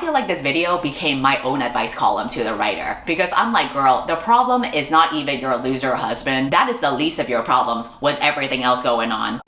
feel like this video became my own advice column to the writer, because I'm like, girl, the problem is not even your loser husband. That is the least of your problems with everything else going on.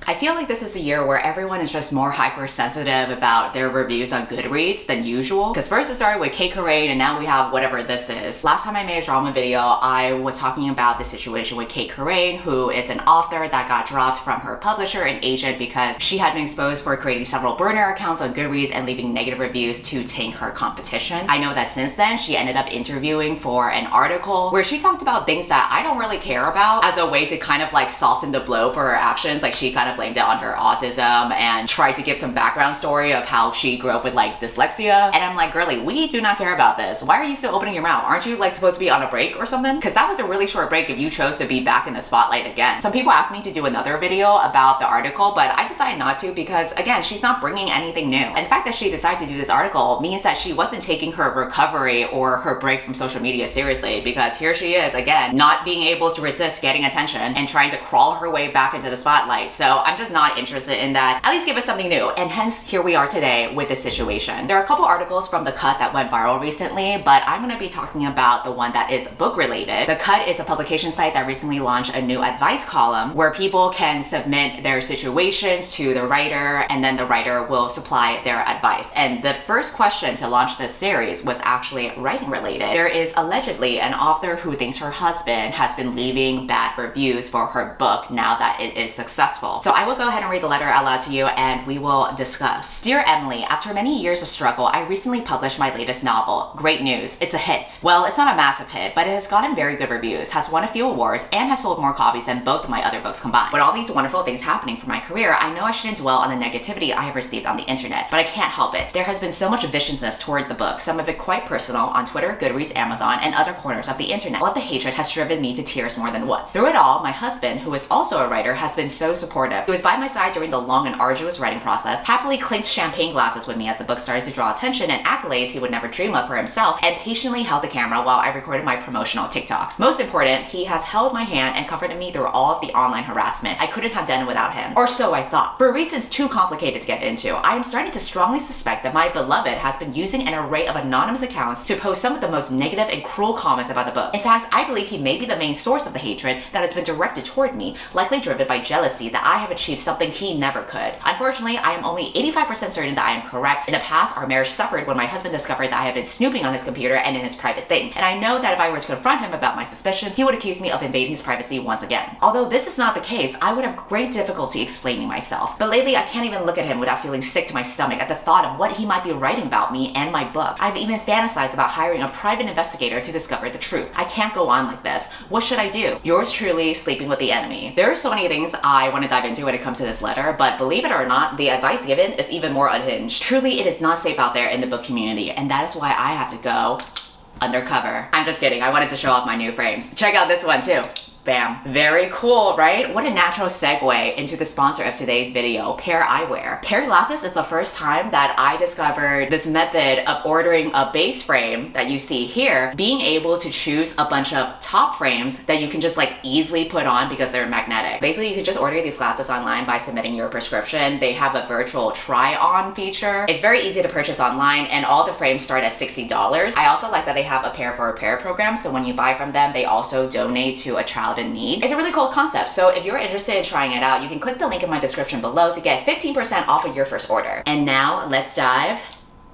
I feel like this is a year where everyone is just more hypersensitive about their reviews on Goodreads than usual. Because first it started with Cait and now we have whatever this is. Last time I made a drama video, I was talking about the situation with Cait, who is an author that got dropped from her publisher and agent because she had been exposed for creating several burner accounts on Goodreads and leaving negative reviews to tank her competition. I know that since then, she ended up interviewing for an article where she talked about things that I don't really care about as a way to kind of like soften the blow for her actions. Like she kind of blamed it on her autism and tried to give some background story of how she grew up with like dyslexia. And I'm like, girly, we do not care about this. Why are you still opening your mouth? Aren't you like supposed to be on a break or something? Because that was a really short break if you chose to be back in the spotlight again. Some people asked me to do another video about the article, but I decided not to because again, she's not bringing anything new. And the fact that she decided to do this article means that she wasn't taking her recovery or her break from social media seriously, because here she is again, not being able to resist getting attention and trying to crawl her way back into the spotlight. So I'm just not interested in that. At least give us something new. And hence here we are today with this situation. There are a couple articles from The Cut that went viral recently, but I'm going to be talking about the one that is book related. The Cut is a publication site that recently launched a new advice column where people can submit their situations to the writer and then the writer will supply their advice. And the first question to launch this series was actually writing related. There is allegedly an author who thinks her husband has been leaving bad reviews for her book now that it is successful. So I will go ahead and read the letter out loud to you and we will discuss. Dear Emily, after many years of struggle, I recently published my latest novel. Great news, it's a hit. Well, it's not a massive hit, but it has gotten very good reviews, has won a few awards, and has sold more copies than both of my other books combined. With all these wonderful things happening for my career, I know I shouldn't dwell on the negativity I have received on the internet, but I can't help it. There has been so much viciousness toward the book, some of it quite personal, on Twitter, Goodreads, Amazon, and other corners of the internet. All of the hatred has driven me to tears more than once. Through it all, my husband, who is also a writer, has been so supportive. He was by my side during the long and arduous writing process, happily clinked champagne glasses with me as the book started to draw attention and accolades he would never dream of for himself, and patiently held the camera while I recorded my promotional TikToks. Most important, he has held my hand and comforted me through all of the online harassment. I couldn't have done it without him. Or so I thought. For reasons too complicated to get into, I am starting to strongly suspect that my beloved has been using an array of anonymous accounts to post some of the most negative and cruel comments about the book. In fact, I believe he may be the main source of the hatred that has been directed toward me, likely driven by jealousy that I have achieved something he never could. Unfortunately, I am only 85% certain that I am correct. In the past, our marriage suffered when my husband discovered that I had been snooping on his computer and in his private things. And I know that if I were to confront him about my suspicions, he would accuse me of invading his privacy once again. Although this is not the case, I would have great difficulty explaining myself. But lately, I can't even look at him without feeling sick to my stomach at the thought of what he might be writing about me and my book. I've even fantasized about hiring a private investigator to discover the truth. I can't go on like this. What should I do? Yours truly, sleeping with the enemy. There are so many things I want to dive into when it comes to this letter, but believe it or not, the advice given is even more unhinged. Truly, it is not safe out there in the book community, and that is why I have to go undercover. I'm just kidding. I wanted to show off my new frames. Check out this one too. Bam. Very cool, right? What a natural segue into the sponsor of today's video, Pair Eyewear. Pair glasses is the first time that I discovered this method of ordering a base frame that you see here, being able to choose a bunch of top frames that you can just like easily put on because they're magnetic. Basically, you can just order these glasses online by submitting your prescription. They have a virtual try-on feature. It's very easy to purchase online and all the frames start at $60. I also like that they have a pair for a pair program, so when you buy from them, they also donate to a child in need. It's a really cool concept, so if you're interested in trying it out, you can click the link in my description below to get 15% off of your first order. And now let's dive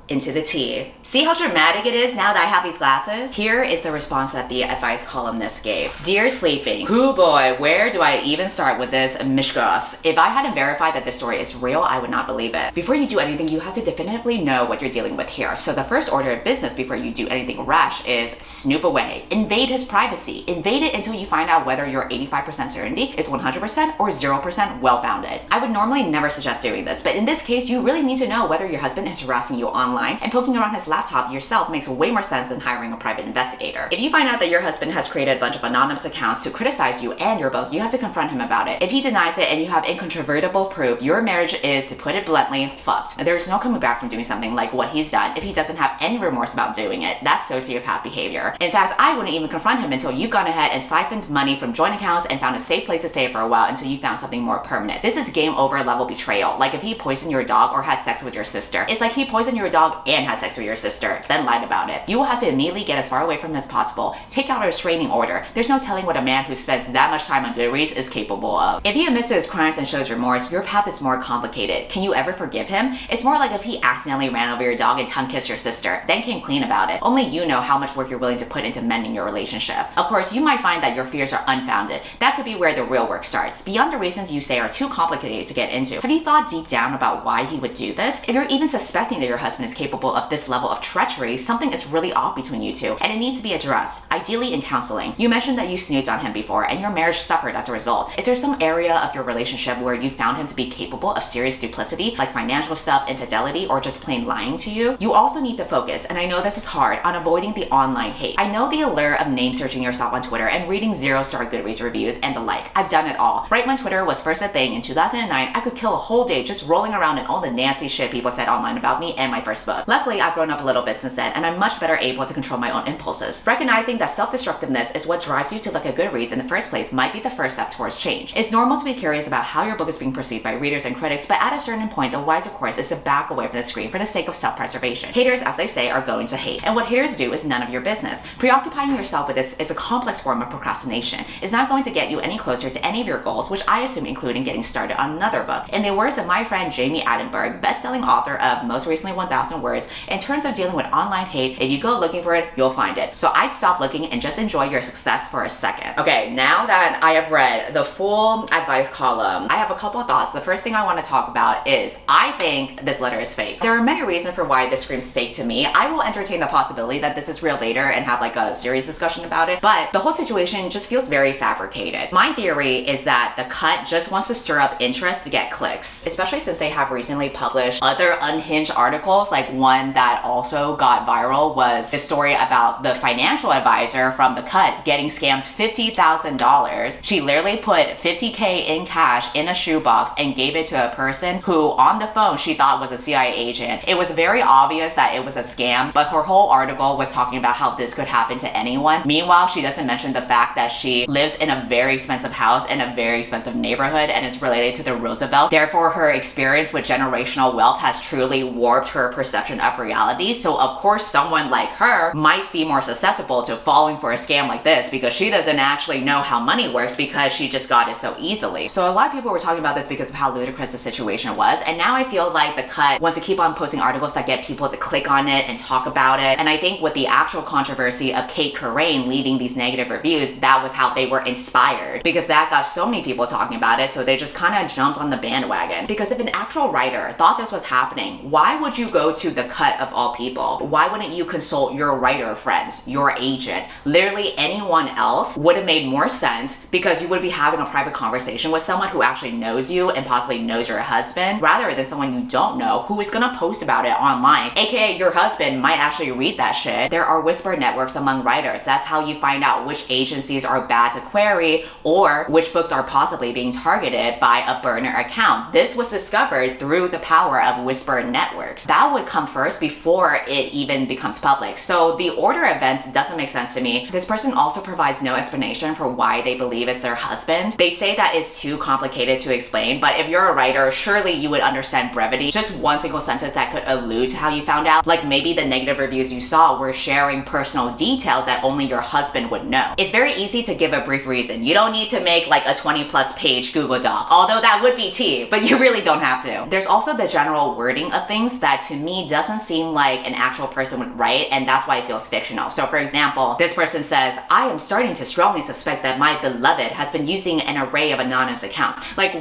into the tea. See how dramatic it is now that I have these glasses? Here is the response that the advice columnist gave. Dear Sleeping, hoo boy, where do I even start with this mishgas? If I hadn't verified that this story is real, I would not believe it. Before you do anything, you have to definitively know what you're dealing with here. So the first order of business before you do anything rash is snoop away. Invade his privacy. Invade it until you find out whether your 85% certainty is 100% or 0% well-founded. I would normally never suggest doing this, but in this case, you really need to know whether your husband is harassing you online online, and poking around his laptop yourself makes way more sense than hiring a private investigator. If you find out that your husband has created a bunch of anonymous accounts to criticize you and your book, you have to confront him about it. If he denies it and you have incontrovertible proof, your marriage is, to put it bluntly, fucked. There's no coming back from doing something like what he's done if he doesn't have any remorse about doing it. That's sociopath behavior. In fact, I wouldn't even confront him until you've gone ahead and siphoned money from joint accounts and found a safe place to stay for a while until you found something more permanent. This is game over level betrayal. Like if he poisoned your dog or had sex with your sister. It's like he poisoned your dog and had sex with your sister, then lied about it. You will have to immediately get as far away from him as possible. Take out a restraining order. There's no telling what a man who spends that much time on Goodreads is capable of. If he admits to his crimes and shows remorse, your path is more complicated. Can you ever forgive him? It's more like if he accidentally ran over your dog and tongue-kissed your sister, then came clean about it. Only you know how much work you're willing to put into mending your relationship. Of course, you might find that your fears are unfounded. That could be where the real work starts. Beyond the reasons you say are too complicated to get into, have you thought deep down about why he would do this? If you're even suspecting that your husband is capable of this level of treachery, something is really off between you two, and it needs to be addressed, ideally in counseling. You mentioned that you snooped on him before and your marriage suffered as a result. Is there some area of your relationship where you found him to be capable of serious duplicity, like financial stuff, infidelity, or just plain lying to you? You also need to focus, and I know this is hard, on avoiding the online hate. I know the allure of name searching yourself on Twitter and reading 0-star Goodreads reviews and the like. I've done it all. Right when Twitter was first a thing in 2009, I could kill a whole day just rolling around in all the nasty shit people said online about me and my first book. Luckily, I've grown up a little bit since then, and I'm much better able to control my own impulses. Recognizing that self-destructiveness is what drives you to look at Goodreads in the first place might be the first step towards change. It's normal to be curious about how your book is being perceived by readers and critics, but at a certain point, the wiser course is to back away from the screen for the sake of self-preservation. Haters, as they say, are going to hate, and what haters do is none of your business. Preoccupying yourself with this is a complex form of procrastination. It's not going to get you any closer to any of your goals, which I assume including getting started on another book. In the words of my friend Jamie Attenberg, best-selling author of most recently 1,000 Words, in terms of dealing with online hate, if you go looking for it, you'll find it. So I'd stop looking and just enjoy your success for a second. Okay, now that I have read the full advice column, I have a couple of thoughts. The first thing I want to talk about is I think this letter is fake. There are many reasons for why this screams fake to me. I will entertain the possibility that this is real later and have like a serious discussion about it, but the whole situation just feels very fabricated. My theory is that the cut just wants to stir up interest to get clicks, especially since they have recently published other unhinged articles. Like one that also got viral was the story about the financial advisor from the cut getting scammed $50,000. She literally put $50K in cash in a shoebox and gave it to a person who on the phone she thought was a CIA agent. It was very obvious that it was a scam, but her whole article was talking about how this could happen to anyone. Meanwhile, she doesn't mention the fact that she lives in a very expensive house in a very expensive neighborhood and is related to the Roosevelts. Therefore, her experience with generational wealth has truly warped her perception of reality. So of course, someone like her might be more susceptible to falling for a scam like this because she doesn't actually know how money works because she just got it so easily. So a lot of people were talking about this because of how ludicrous the situation was. And now I feel like the cut wants to keep on posting articles that get people to click on it and talk about it. And I think with the actual controversy of Cait Corrain leaving these negative reviews, that was how they were inspired, because that got so many people talking about it. So they just kind of jumped on the bandwagon. Because if an actual writer thought this was happening, why would you go to the cut of all people? Why wouldn't you consult your writer friends, your agent? Literally anyone else would have made more sense, because you would be having a private conversation with someone who actually knows you and possibly knows your husband, rather than someone you don't know who is gonna post about it online, aka your husband might actually read that shit. There are whisper networks among writers. That's how you find out which agencies are bad to query or which books are possibly being targeted by a burner account. This was discovered through the power of whisper networks. That would come first before it even becomes public. So the order of events doesn't make sense to me. This person also provides no explanation for why they believe it's their husband. They say that it's too complicated to explain, but if you're a writer, surely you would understand brevity. Just one single sentence that could allude to how you found out. Like maybe the negative reviews you saw were sharing personal details that only your husband would know. It's very easy to give a brief reason. You don't need to make like a 20+ page Google Doc, although that would be tea, but you really don't have to. There's also the general wording of things that to me doesn't seem like an actual person would write, and that's why it feels fictional. So for example, this person says, I am starting to strongly suspect that my beloved has been using an array of anonymous accounts. Like,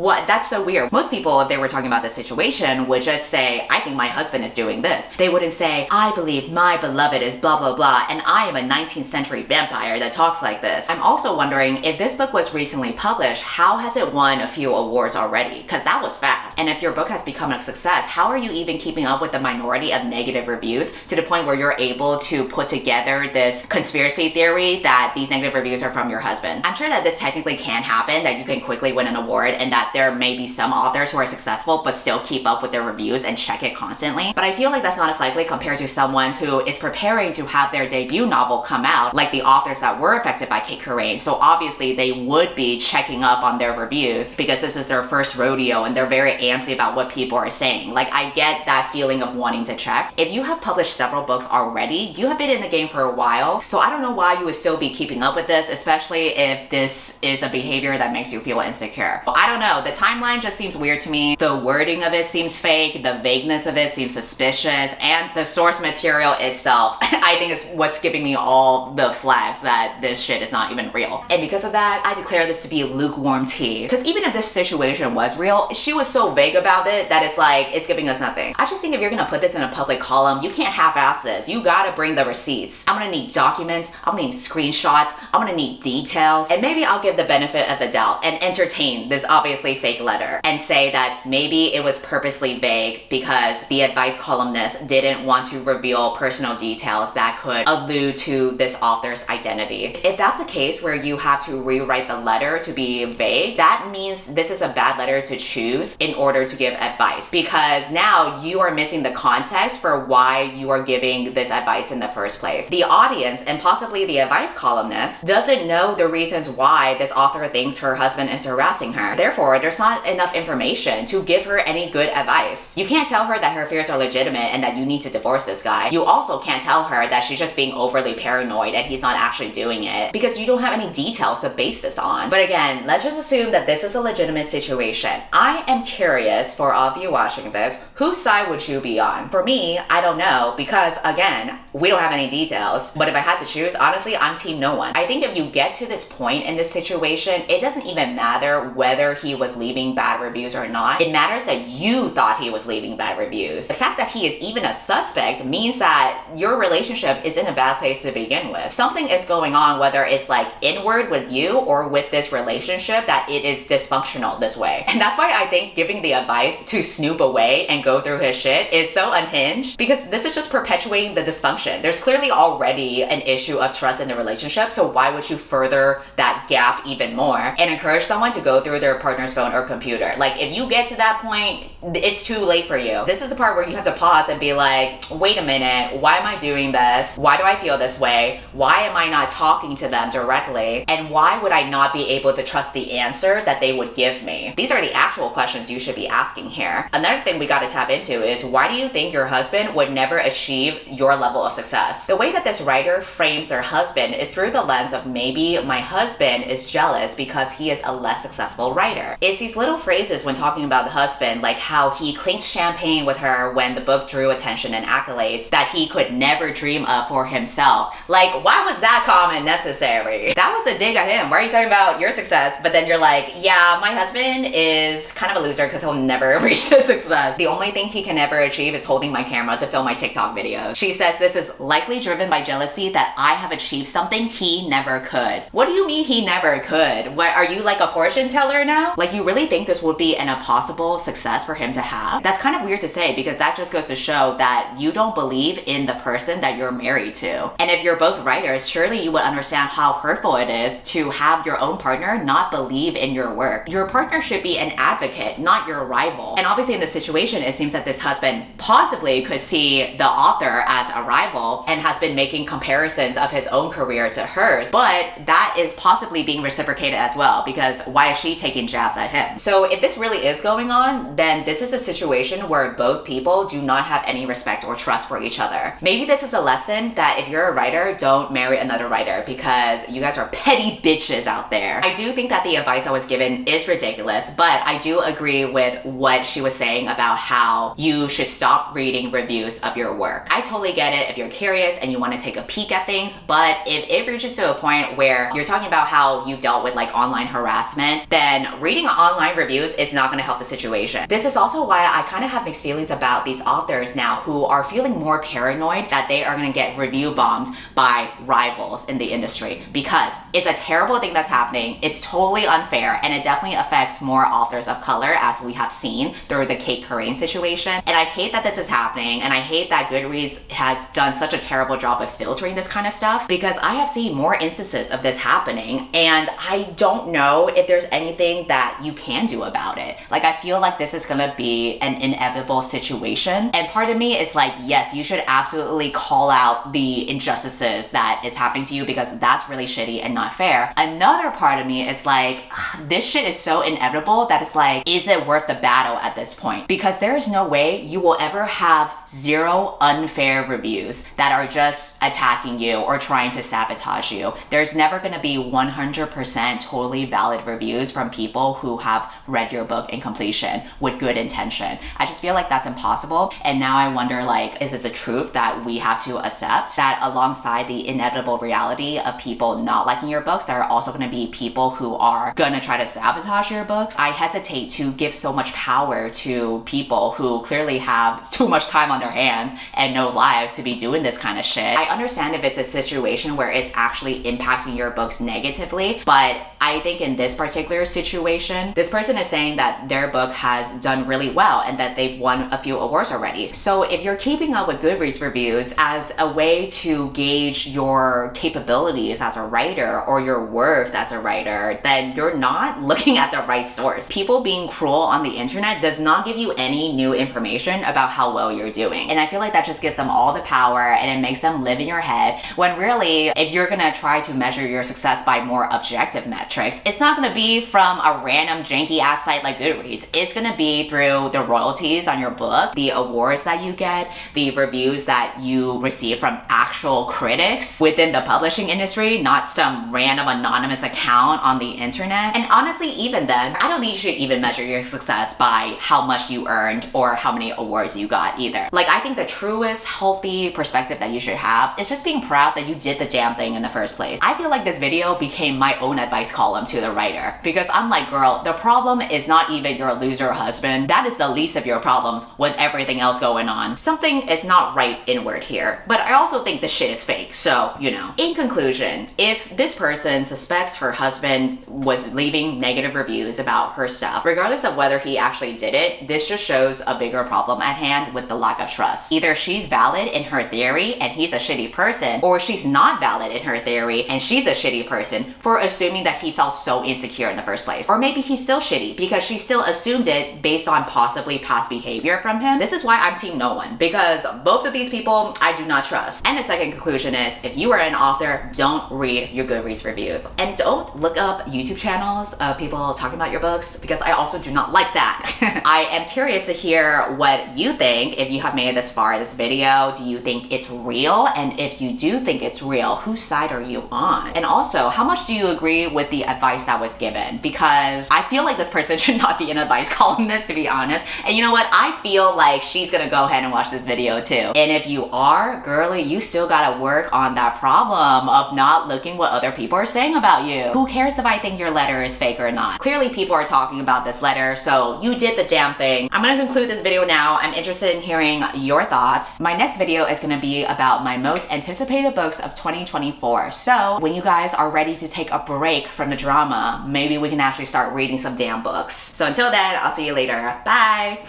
what? That's so weird. Most people, if they were talking about this situation, would just say, I think my husband is doing this. They wouldn't say, I believe my beloved is blah, blah, blah, and I am a 19th century vampire that talks like this. I'm also wondering, if this book was recently published, how has it won a few awards already? Because that was fast. And if your book has become a success, how are you even keeping up with the minority of negative reviews to the point where you're able to put together this conspiracy theory that these negative reviews are from your husband? I'm sure that this technically can happen, that you can quickly win an award, and that there may be some authors who are successful but still keep up with their reviews and check it constantly. But I feel like that's not as likely compared to someone who is preparing to have their debut novel come out, like the authors that were affected by Cait Corrain. So obviously they would be checking up on their reviews because this is their first rodeo and they're very antsy about what people are saying. Like, I get that feeling of wanting to check. If you have published several books already, you have been in the game for a while, so I don't know why you would still be keeping up with this, especially if this is a behavior that makes you feel insecure. I don't know, the timeline just seems weird to me. The wording of it seems fake, the vagueness of it seems suspicious, and the source material itself I think is what's giving me all the flags that this shit is not even real. And because of that, I declare this to be lukewarm tea. Because even if this situation was real, she was so vague about it that it's like, it's giving us nothing. I just think if you're gonna put this in a public column, you can't half-ass this. You gotta bring the receipts. I'm gonna need documents, I'm gonna need screenshots, I'm gonna need details, and maybe I'll give the benefit of the doubt and entertain this obviously fake letter and say that maybe it was purposely vague because the advice columnist didn't want to reveal personal details that could allude to this author's identity. If that's the case where you have to rewrite the letter to be vague, that means this is a bad letter to choose in order to give advice, because now you are missing the context for why you are giving this advice in the first place. The audience, and possibly the advice columnist, doesn't know the reasons why this author thinks her husband is harassing her. Therefore, there's not enough information to give her any good advice. You can't tell her that her fears are legitimate and that you need to divorce this guy. You also can't tell her that she's just being overly paranoid and he's not actually doing it, because you don't have any details to base this on. But again, let's just assume that this is a legitimate situation. I am curious, for all of you watching this, whose side would you be on? For me, I don't know, because again, we don't have any details. But if I had to choose, honestly, I'm team no one. I think if you get to this point in this situation, it doesn't even matter whether he was leaving bad reviews or not. It matters that you thought he was leaving bad reviews. The fact that he is even a suspect means that your relationship is in a bad place to begin with. Something is going on, whether it's like inward with you or with this relationship, that it is dysfunctional this way. And that's why I think giving the advice to snoop away and go through his shit is so unhinged, because this is just perpetuating the dysfunction. There's clearly already an issue of trust in the relationship, so why would you further that gap even more and encourage someone to go through their partner's phone or computer? Like, if you get to that point, it's too late for you. This is the part where you have to pause and be like, wait a minute, why am I doing this? Why do I feel this way? Why am I not talking to them directly? And why would I not be able to trust the answer that they would give me? These are the actual questions you should be asking here. Another thing we gotta tap into is, why do you think your husband would never achieve your level of success? The way that this writer frames their husband is through the lens of, maybe my husband is jealous because he is a less successful writer. It's these little phrases when talking about the husband, like how he clinks champagne with her when the book drew attention and accolades that he could never dream of for himself. Like, why was that comment necessary? That was a dig at him. Why are you talking about your success, but then you're like, yeah, my husband is kind of a loser because he'll never reach the success. The only thing he can ever achieve is holding my camera to film my TikTok videos. She says this is likely driven by jealousy that I have achieved something he never could. What do you mean he never could? What, are you like a fortune teller now? Like, you really think this would be an impossible success for him to have? That's kind of weird to say, because that just goes to show that you don't believe in the person that you're married to. And if you're both writers, surely you would understand how hurtful it is to have your own partner not believe in your work. Your partner should be an advocate, not your rival. And obviously in this situation, it seems that this husband possibly could see the author as a rival and has been making comparisons of his own career to hers. But that is possibly being reciprocated as well, because why is she taking jabs at him? So if this really is going on, then this is a situation where both people do not have any respect or trust for each other. Maybe this is a lesson that if you're a writer, don't marry another writer, because you guys are petty bitches out there. I do think that the advice that was given is ridiculous, but I do agree with what she was saying about how you should stop reading reviews of your work. I totally get it if you're curious and you want to take a peek at things, but if it reaches to a point where you're talking about how you've dealt with like online harassment, then reading reading online reviews is not going to help the situation. This is also why I kind of have mixed feelings about these authors now who are feeling more paranoid that they are going to get review bombed by rivals in the industry, because it's a terrible thing that's happening. It's totally unfair, and it definitely affects more authors of color, as we have seen through the Cait Corrain situation. And I hate that this is happening, and I hate that Goodreads has done such a terrible job of filtering this kind of stuff, because I have seen more instances of this happening, and I don't know if there's anything that you can do about it. Like, I feel like this is gonna be an inevitable situation, and part of me is like, yes, you should absolutely call out the injustices that is happening to you, because that's really shitty and not fair. Another part of me is like, this shit is so inevitable that it's like, is it worth the battle at this point? Because there is no way you will ever have 0 unfair reviews that are just attacking you or trying to sabotage you. There's never gonna be 100% totally valid reviews from people who have read your book in completion with good intention. I just feel like that's impossible. And now I wonder, like, is this a truth that we have to accept, that alongside the inevitable reality of people not liking your books, there are also gonna be people who are gonna try to sabotage your books? I hesitate to give so much power to people who clearly have too much time on their hands and no lives to be doing this kind of shit. I understand if it's a situation where it's actually impacting your books negatively, but I think in this particular situation, this person is saying that their book has done really well and that they've won a few awards already. So if you're keeping up with Goodreads reviews as a way to gauge your capabilities as a writer or your worth as a writer, then you're not looking at the right source. People being cruel on the internet does not give you any new information about how well you're doing. And I feel like that just gives them all the power, and it makes them live in your head, when really, if you're gonna try to measure your success by more objective metrics, it's not gonna be from a random janky ass site like Goodreads. It's gonna be through the royalties on your book, the awards that you get, the reviews that you receive from actual critics within the publishing industry, not some random anonymous account on the internet. And honestly, even then, I don't think you should even measure your success by how much you earned or how many awards you got either. Like, I think the truest healthy perspective that you should have is just being proud that you did the damn thing in the first place. I feel like this video became my own advice column to the writer, because I'm like, girl, the problem is not even your loser husband. That is the least of your problems with everything else going on. Something is not right inward here. But I also think the shit is fake, so, you know. In conclusion, if this person suspects her husband was leaving negative reviews about her stuff, regardless of whether he actually did it, this just shows a bigger problem at hand with the lack of trust. Either she's valid in her theory and he's a shitty person, or she's not valid in her theory and she's a shitty person for assuming that he felt so insecure in the first place. Or maybe he's still shitty because she still assumed it based on possibly past behavior from him. This is why I'm team no one, because both of these people I do not trust. And the second conclusion is, if you are an author, don't read your Goodreads reviews. And don't look up YouTube channels of people talking about your books, because I also do not like that. I am curious to hear what you think if you have made it this far in this video. Do you think it's real? And if you do think it's real, whose side are you on? And also, how much do you agree with the advice that was given? Because I feel like this person should not be an advice columnist, to be honest. And you know what? I feel like she's gonna go ahead and watch this video too. And if you are, girly, you still gotta work on that problem of not looking what other people are saying about you. Who cares if I think your letter is fake or not? Clearly people are talking about this letter, so you did the damn thing. I'm gonna conclude this video now. I'm interested in hearing your thoughts. My next video is gonna be about my most anticipated books of 2024. So when you guys are ready to take a break from the drama, maybe we can actually start reading some damn books. So until then, I'll see you later. Bye!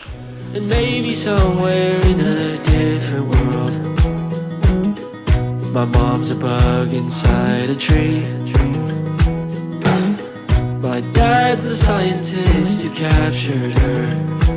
And maybe somewhere in a different world, my mom's a bug inside a tree. My dad's the scientist who captured her.